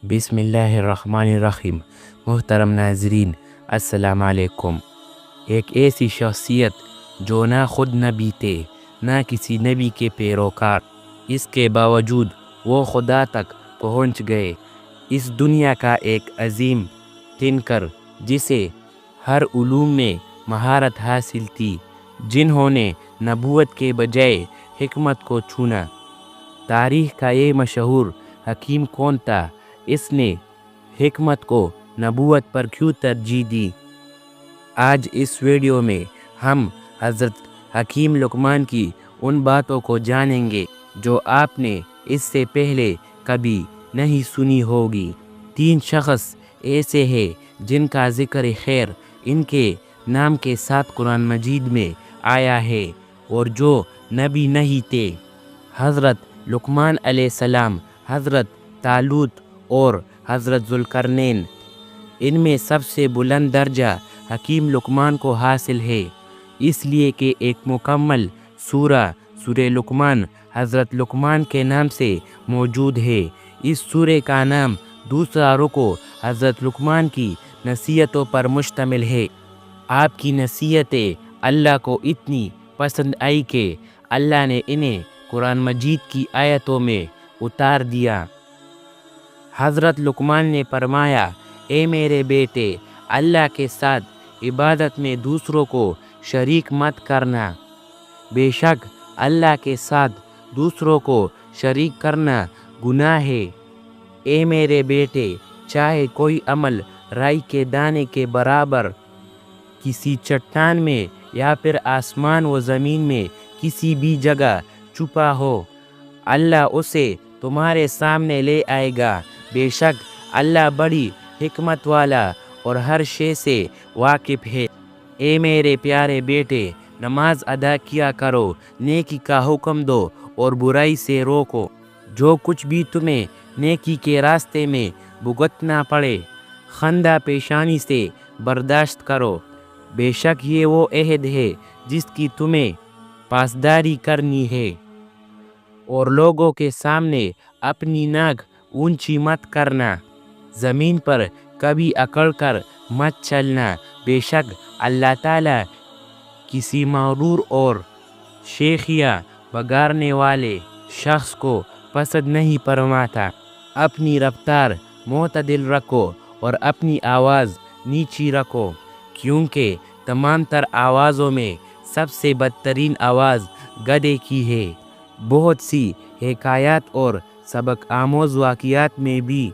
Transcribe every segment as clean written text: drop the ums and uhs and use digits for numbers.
بسم اللہ الرحمن الرحیم۔ محترم ناظرین، السلام علیکم۔ ایک ایسی شخصیت جو نہ خود نبی تھے نہ کسی نبی کے پیروکار، اس کے باوجود وہ خدا تک پہنچ گئے۔ اس دنیا کا ایک عظیم تنکر جسے ہر علوم میں مہارت حاصل تھی، جنہوں نے نبوت کے بجائے حکمت کو چنا۔ تاریخ کا یہ مشہور حکیم کون تھا؟ اس نے حکمت کو نبوت پر کیوں ترجیح دی؟ آج اس ویڈیو میں ہم حضرت حکیم لقمان کی ان باتوں کو جانیں گے جو آپ نے اس سے پہلے کبھی نہیں سنی ہوگی۔ 3 شخص ایسے ہیں جن کا ذکر خیر ان کے نام کے ساتھ قرآن مجید میں آیا ہے اور جو نبی نہیں تھے: حضرت لقمان علیہ السلام، حضرت طالوت اور حضرت ذوالقرنین۔ ان میں سب سے بلند درجہ حکیم لقمان کو حاصل ہے، اس لیے کہ ایک مکمل سورہ لقمان حضرت لقمان کے نام سے موجود ہے۔ اس سورہ کا نام دوسرا رکوع حضرت لقمان کی نصیحتوں پر مشتمل ہے۔ آپ کی نصیحتیں اللہ کو اتنی پسند آئی کہ اللہ نے انہیں قرآن مجید کی آیتوں میں اتار دیا۔ حضرت لقمان نے فرمایا: اے میرے بیٹے، اللہ کے ساتھ عبادت میں دوسروں کو شریک مت کرنا۔ بے شک اللہ کے ساتھ دوسروں کو شریک کرنا گناہ ہے۔ اے میرے بیٹے، چاہے کوئی عمل رائی کے دانے کے برابر کسی چٹان میں یا پھر آسمان و زمین میں کسی بھی جگہ چھپا ہو، اللہ اسے تمہارے سامنے لے آئے گا۔ بے شک اللہ بڑی حکمت والا اور ہر شے سے واقف ہے۔ اے میرے پیارے بیٹے، نماز ادا کیا کرو، نیکی کا حکم دو اور برائی سے روکو۔ جو کچھ بھی تمہیں نیکی کے راستے میں بھگتنا پڑے، خندہ پیشانی سے برداشت کرو۔ بے شک یہ وہ عہد ہے جس کی تمہیں پاسداری کرنی ہے، اور لوگوں کے سامنے اپنی ناک اونچی مت کرنا۔ زمین پر کبھی اکڑ کر مت چلنا۔ بے شک اللہ تعالیٰ کسی مغرور اور شیخیاں بگاڑنے والے شخص کو پسند نہیں فرماتا۔ اپنی رفتار معتدل رکھو اور اپنی آواز نیچی رکھو، کیونکہ تمام تر آوازوں میں سب سے بدترین آواز گدھے کی ہے۔ بہت سی حکایات اور سبق آموز واقعات میں بھی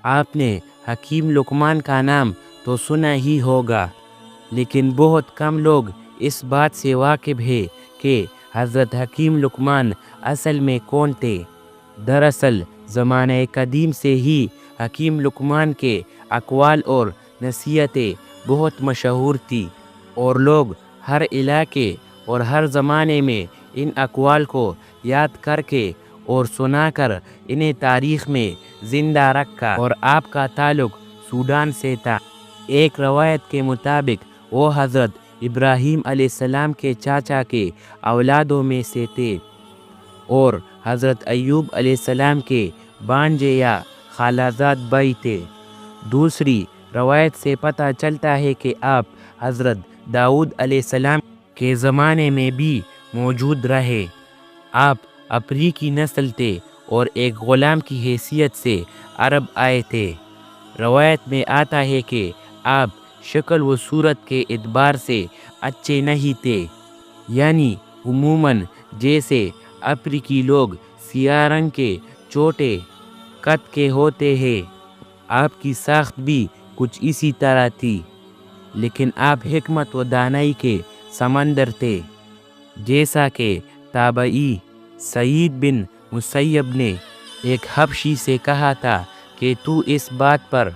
آپ نے حکیم لقمان کا نام تو سنا ہی ہوگا، لیکن بہت کم لوگ اس بات سے واقف ہیں کہ حضرت حکیم لقمان اصل میں کون تھے۔ دراصل زمانہ قدیم سے ہی حکیم لقمان کے اقوال اور نصیحتیں بہت مشہور تھی، اور لوگ ہر علاقے اور ہر زمانے میں ان اقوال کو یاد کر کے اور سنا کر انہیں تاریخ میں زندہ رکھا۔ اور آپ کا تعلق سوڈان سے تھا۔ ایک روایت کے مطابق وہ حضرت ابراہیم علیہ السلام کے چاچا کے اولادوں میں سے تھے اور حضرت ایوب علیہ السلام کے بھانجے یا خالہ زاد بھائی تھے۔ دوسری روایت سے پتہ چلتا ہے کہ آپ حضرت داؤد علیہ السلام کے زمانے میں بھی موجود رہے۔ آپ افریقی نسل تھے اور ایک غلام کی حیثیت سے عرب آئے تھے۔ روایت میں آتا ہے کہ آپ شکل و صورت کے اعتبار سے اچھے نہیں تھے، یعنی عموماً جیسے افریقی لوگ سیاہ رنگ کے چھوٹے قد کے ہوتے ہیں، آپ کی ساخت بھی کچھ اسی طرح تھی، لیکن آپ حکمت و دانائی کے سمندر تھے۔ جیسا کہ تابعی سعید بن مسیب نے ایک حبشی سے کہا تھا کہ تو اس بات پر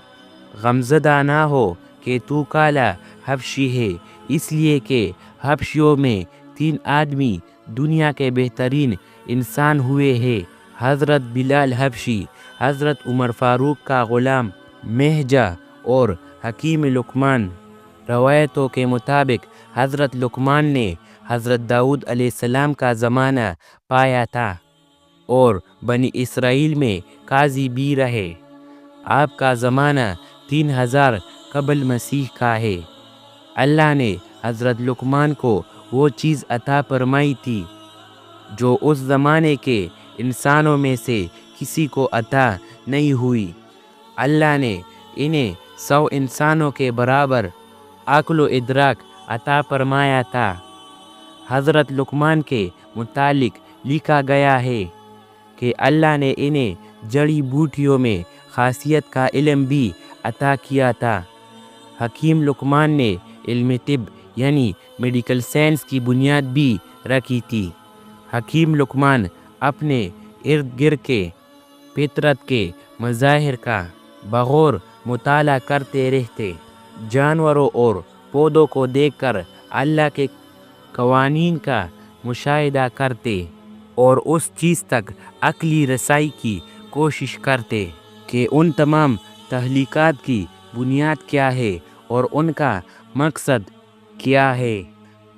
غمزدہ نہ ہو کہ تو کالا حبشی ہے، اس لیے کہ حبشیوں میں 3 آدمی دنیا کے بہترین انسان ہوئے ہیں: حضرت بلال حبشی، حضرت عمر فاروق کا غلام مہجہ اور حکیم لقمان۔ روایتوں کے مطابق حضرت لقمان نے حضرت داؤد علیہ السلام کا زمانہ پایا تھا اور بنی اسرائیل میں قاضی بھی رہے۔ آپ کا زمانہ 3000 قبل مسیح کا ہے۔ اللہ نے حضرت لقمان کو وہ چیز عطا فرمائی تھی جو اس زمانے کے انسانوں میں سے کسی کو عطا نہیں ہوئی۔ اللہ نے انہیں 100 انسانوں کے برابر عقل و ادراک عطا فرمایا تھا۔ حضرت لقمان کے متعلق لکھا گیا ہے کہ اللہ نے انہیں جڑی بوٹیوں میں خاصیت کا علم بھی عطا کیا تھا۔ حکیم لقمان نے علم طب یعنی میڈیکل سائنس کی بنیاد بھی رکھی تھی۔ حکیم لقمان اپنے ارد گرد کے فطرت کے مظاہر کا بغور مطالعہ کرتے رہتے۔ جانوروں اور پودوں کو دیکھ کر اللہ کے قوانین کا مشاہدہ کرتے اور اس چیز تک عقلی رسائی کی کوشش کرتے کہ ان تمام تخلیقات کی بنیاد کیا ہے اور ان کا مقصد کیا ہے۔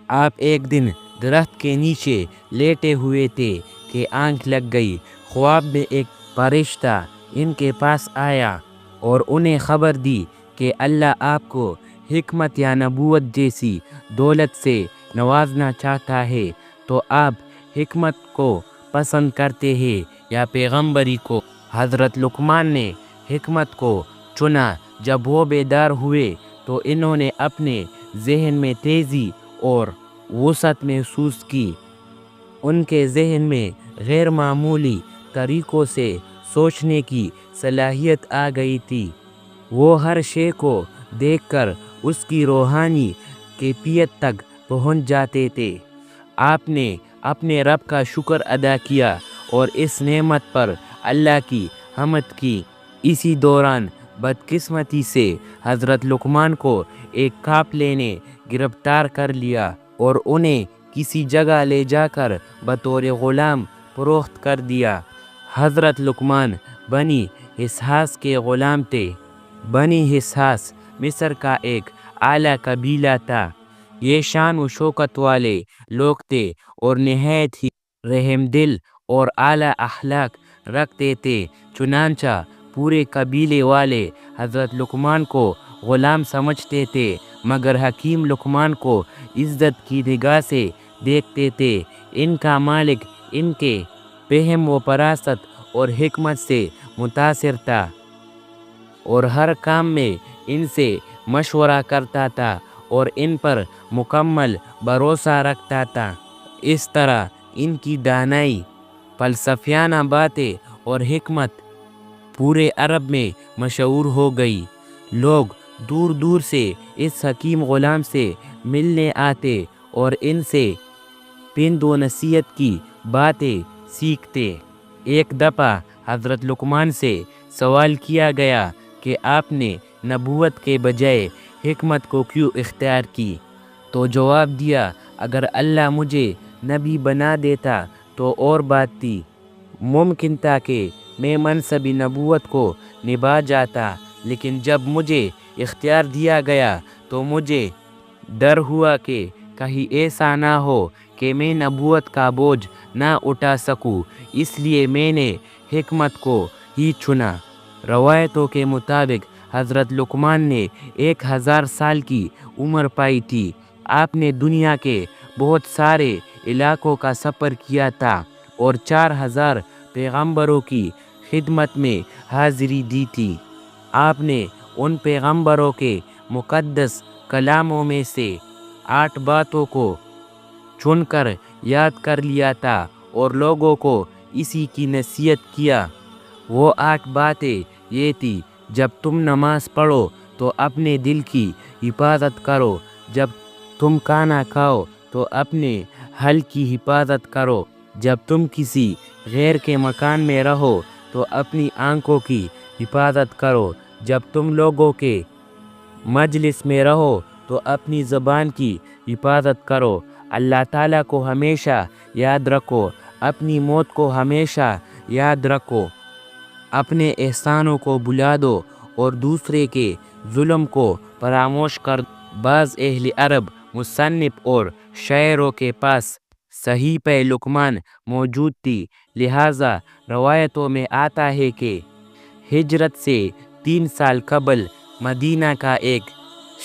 آپ ایک دن درخت کے نیچے لیٹے ہوئے تھے کہ آنکھ لگ گئی۔ خواب میں ایک فرشتہ ان کے پاس آیا اور انہیں خبر دی کہ اللہ آپ کو حکمت یا نبوت جیسی دولت سے نوازنا چاہتا ہے، تو آپ حکمت کو پسند کرتے ہیں یا پیغمبری کو؟ حضرت لقمان نے حکمت کو چنا۔ جب وہ بیدار ہوئے تو انہوں نے اپنے ذہن میں تیزی اور وسعت محسوس کی۔ ان کے ذہن میں غیر معمولی طریقوں سے سوچنے کی صلاحیت آ گئی تھی۔ وہ ہر شے کو دیکھ کر اس کی روحانی کیفیت تک پہنچ جاتے تھے۔ آپ نے اپنے رب کا شکر ادا کیا اور اس نعمت پر اللہ کی حمد کی۔ اسی دوران بدقسمتی سے حضرت لقمان کو ایک قافلے نے گرفتار کر لیا اور انہیں کسی جگہ لے جا کر بطور غلام فروخت کر دیا۔ حضرت لقمان بنی اسحاق کے غلام تھے۔ بنی اسحاق مصر کا ایک اعلیٰ قبیلہ تھا۔ یہ شان و شوکت والے لوگ تھے اور نہایت ہی رحم دل اور اعلیٰ اخلاق رکھتے تھے۔ چنانچہ پورے قبیلے والے حضرت لقمان کو غلام سمجھتے تھے، مگر حکیم لقمان کو عزت کی نگاہ سے دیکھتے تھے۔ ان کا مالک ان کے فہم و فراست اور حکمت سے متاثر تھا اور ہر کام میں ان سے مشورہ کرتا تھا اور ان پر مکمل بھروسہ رکھتا تھا۔ اس طرح ان کی دانائی، فلسفیانہ باتیں اور حکمت پورے عرب میں مشہور ہو گئی۔ لوگ دور دور سے اس حکیم غلام سے ملنے آتے اور ان سے پند و نصیحت کی باتیں سیکھتے۔ ایک دفعہ حضرت لقمان سے سوال کیا گیا کہ آپ نے نبوت کے بجائے حکمت کو کیوں اختیار کی؟ تو جواب دیا، اگر اللہ مجھے نبی بنا دیتا تو اور بات تھی، ممکن تھا کہ میں منصب نبوت کو نبھا جاتا، لیکن جب مجھے اختیار دیا گیا تو مجھے ڈر ہوا کہ کہیں ایسا نہ ہو کہ میں نبوت کا بوجھ نہ اٹھا سکوں، اس لیے میں نے حکمت کو ہی چنا۔ روایتوں کے مطابق حضرت لقمان نے 1000 سال کی عمر پائی تھی۔ آپ نے دنیا کے بہت سارے علاقوں کا سفر کیا تھا اور 4000 پیغمبروں کی خدمت میں حاضری دی تھی۔ آپ نے ان پیغمبروں کے مقدس کلاموں میں سے 8 باتوں کو چن کر یاد کر لیا تھا اور لوگوں کو اسی کی نصیحت کیا۔ وہ 8 باتیں یہ تھی: جب تم نماز پڑھو تو اپنے دل کی حفاظت کرو، جب تم کھانا کھاؤ تو اپنے حل کی حفاظت کرو، جب تم کسی غیر کے مکان میں رہو تو اپنی آنکھوں کی حفاظت کرو، جب تم لوگوں کے مجلس میں رہو تو اپنی زبان کی حفاظت کرو، اللہ تعالیٰ کو ہمیشہ یاد رکھو، اپنی موت کو ہمیشہ یاد رکھو، اپنے احسانوں کو بھلا دو اور دوسرے کے ظلم کو فراموش کر دو۔ بعض اہل عرب مصنف اور شاعروں کے پاس صحیفہ لقمان موجود تھی، لہٰذا روایتوں میں آتا ہے کہ ہجرت سے 3 سال قبل مدینہ کا ایک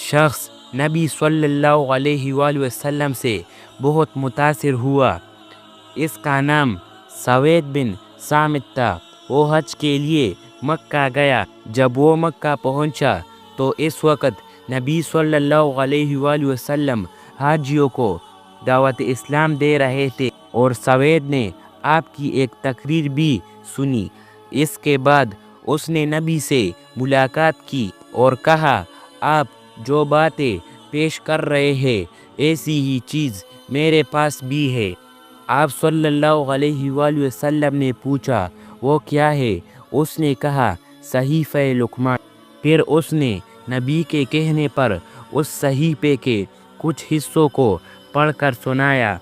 شخص نبی صلی اللہ علیہ وآلہ وسلم سے بہت متاثر ہوا۔ اس کا نام سوید بن صامت تھا۔ وہ حج کے لیے مکہ گیا۔ جب وہ مکہ پہنچا تو اس وقت نبی صلی اللہ علیہ وآلہ وسلم حاجیوں کو دعوت اسلام دے رہے تھے اور سوید نے آپ کی ایک تقریر بھی سنی۔ اس کے بعد اس نے نبی سے ملاقات کی اور کہا، آپ جو باتیں پیش کر رہے ہیں ایسی ہی چیز میرے پاس بھی ہے۔ آپ صلی اللہ علیہ وآلہ وسلم نے پوچھا، وہ کیا ہے؟ اس نے کہا، صحیفہ لقمان۔ پھر اس نے نبی کے کہنے پر اس صحیفے کے کچھ حصوں کو پڑھ کر سنایا۔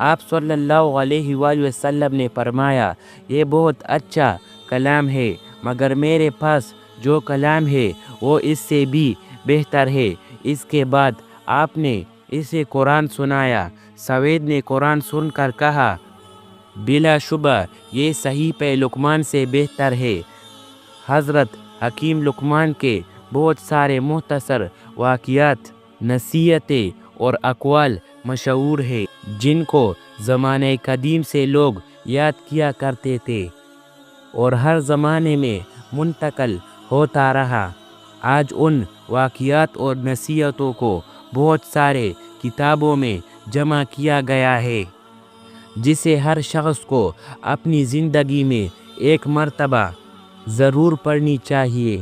آپ صلی اللہ علیہ وآلہ وسلم نے فرمایا، یہ بہت اچھا کلام ہے، مگر میرے پاس جو کلام ہے وہ اس سے بھی بہتر ہے۔ اس کے بعد آپ نے اسے قرآن سنایا۔ سوید نے قرآن سن کر کہا، بلا شبہ یہ صحیفہ لقمان سے بہتر ہے۔ حضرت حکیم لقمان کے بہت سارے مختصر واقعات، نصیحتیں اور اقوال مشہور ہیں جن کو زمانہ قدیم سے لوگ یاد کیا کرتے تھے اور ہر زمانے میں منتقل ہوتا رہا۔ آج ان واقعات اور نصیحتوں کو بہت سارے کتابوں میں جمع کیا گیا ہے جسے ہر شخص کو اپنی زندگی میں ایک مرتبہ ضرور پڑھنی چاہیے۔